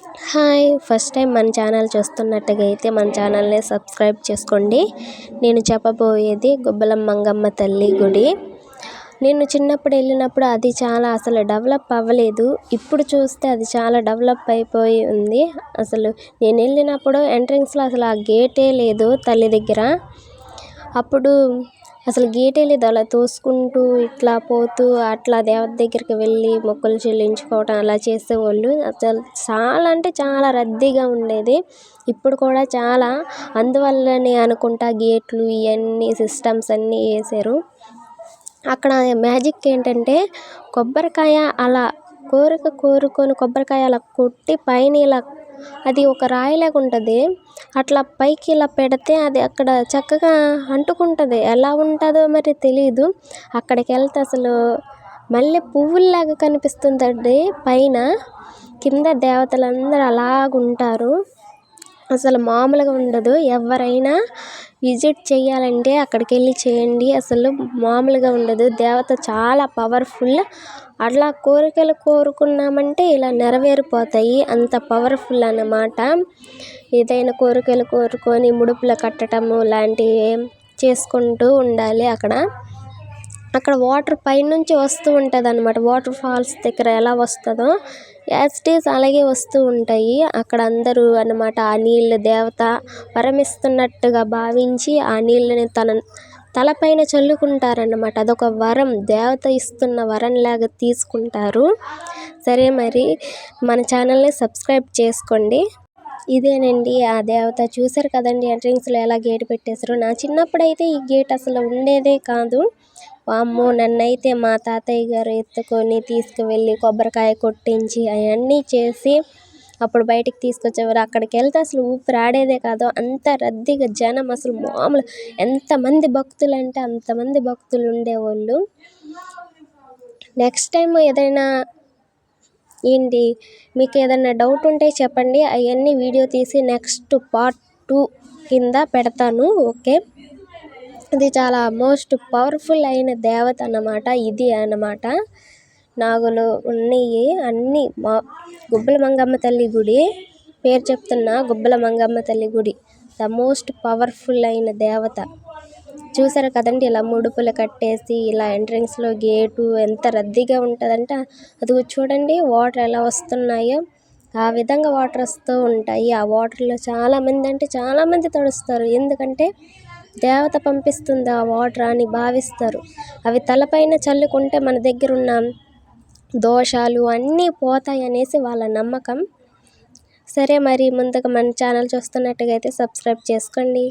Hi! First time మన channel చూస్తున్నట్టుగా అయితే మన ఛానల్ని సబ్స్క్రైబ్ చేసుకోండి. నేను చెప్పబోయేది గుబ్బలం మంగమ్మ తల్లి గుడి. నేను చిన్నప్పుడు వెళ్ళినప్పుడు అది చాలా అసలు డెవలప్ అవ్వలేదు. ఇప్పుడు చూస్తే అది చాలా డెవలప్ అయిపోయి ఉంది. అసలు నేను వెళ్ళినప్పుడు ఎంట్రన్స్లో అసలు ఆ గేటే లేదు తల్లి దగ్గర. అప్పుడు అసలు గేటే లేదు, అలా తోసుకుంటూ ఇట్లా పోతూ అట్లా దేవత దగ్గరికి వెళ్ళి మొక్కులు చెల్లించుకోవటం అలా చేసేవాళ్ళు. అసలు చాలా అంటే చాలా రద్దీగా ఉండేది. ఇప్పుడు కూడా చాలా, అందువల్లనే అనుకుంటా గేట్లు ఇవన్నీ సిస్టమ్స్ అన్నీ వేశారు. అక్కడ మ్యాజిక్ ఏంటంటే కొబ్బరికాయ అలా కోరుకొని కొబ్బరికాయ అలా కొట్టి పైన ఇలా అది ఒక రాయిలాగా ఉంటుంది. అట్లా పైకి ఇలా పెడితే అది అక్కడ చక్కగా అంటుకుంటుంది. ఎలా ఉంటుందో మరి తెలీదు. అక్కడికి వెళ్తే అసలు మల్లె పువ్వుల్లాగా కనిపిస్తుందండి పైన. కింద దేవతలందరూ అలాగుంటారు. అసలు మామూలుగా ఉండదు. ఎవరైనా విజిట్ చేయాలంటే అక్కడికి వెళ్ళి చేయండి. అసలు మామూలుగా ఉండదు. దేవత చాలా పవర్ఫుల్. అట్లా కోరికలు కోరుకున్నామంటే ఇలా నెరవేరిపోతాయి. అంత పవర్ఫుల్ అన్నమాట. ఏదైనా కోరికలు కోరుకొని ముడుపులు కట్టడము లాంటివి చేసుకుంటూ ఉండాలి. అక్కడ వాటర్ పైనుంచి వస్తూ ఉంటుంది అన్నమాట. వాటర్ ఫాల్స్ దగ్గర ఎలా వస్తుందో యాజ్ ఇట్ ఈజ్ అలాగే వస్తూ ఉంటాయి. అక్కడ అందరూ అన్నమాట ఆ నీళ్ళు దేవత వరమిస్తున్నట్టుగా భావించి ఆ నీళ్ళని తన తలపైన చల్లుకుంటారన్నమాట. అదొక వరం, దేవత ఇస్తున్న వరంలాగా తీసుకుంటారు. సరే, మరి మన ఛానల్ని సబ్స్క్రైబ్ చేసుకోండి. ఇదేనండి ఆ దేవత. చూశారు కదండి ఎంట్రన్స్లో ఎలా గేట్ పెట్టేశారు. నా చిన్నప్పుడైతే ఈ గేట్ అసలు ఉండేదే కాదు. వామ్మో, నన్నైతే మా తాతయ్య గారు ఎత్తుకొని తీసుకువెళ్ళి కొబ్బరికాయ కొట్టించి అవన్నీ చేసి అప్పుడు బయటికి తీసుకొచ్చేవారు. అక్కడికి వెళ్తే అసలు ఊపిరి ఆడేదే కాదు. అంత రద్దీగా జనం, అసలు మామూలు ఎంతమంది భక్తులు అంటే అంతమంది భక్తులు ఉండేవాళ్ళు. నెక్స్ట్ టైం ఏదైనా మీకు ఏదైనా డౌట్ ఉంటే చెప్పండి. అవన్నీ వీడియో తీసి నెక్స్ట్ పార్ట్ 2 కింద పెడతాను. ఓకే. ఇది చాలా మోస్ట్ పవర్ఫుల్ అయిన దేవత అన్నమాట. ఇది అన్నమాట నాగులు ఉన్నాయి అన్నీ. గుబ్బల మంగమ్మ తల్లి గుడి పేరు చెప్తున్నా, గుబ్బల మంగమ్మ తల్లి గుడి ద మోస్ట్ పవర్ఫుల్ అయిన దేవత. చూసారు కదండి ఇలా ముడుపులు కట్టేసి ఇలా ఎంట్రన్స్లో గేటు ఎంత రద్దీగా ఉంటుందంటే అది చూడండి వాటర్ ఎలా వస్తున్నాయో ఆ విధంగా వాటర్ వస్తూ ఉంటాయి. ఆ వాటర్లో చాలామంది తడుస్తారు. ఎందుకంటే దేవత పంపిస్తుంది ఆ వాటర్ అని భావిస్తారు. అవి తలపైన చల్లుకుంటే మన దగ్గర ఉన్న దోషాలు అన్నీ పోతాయి అనేసి వాళ్ళ నమ్మకం. సరే, మరి ముందుగా మన ఛానల్ చూస్తున్నట్టుగా అయితే సబ్స్క్రైబ్ చేసుకోండి.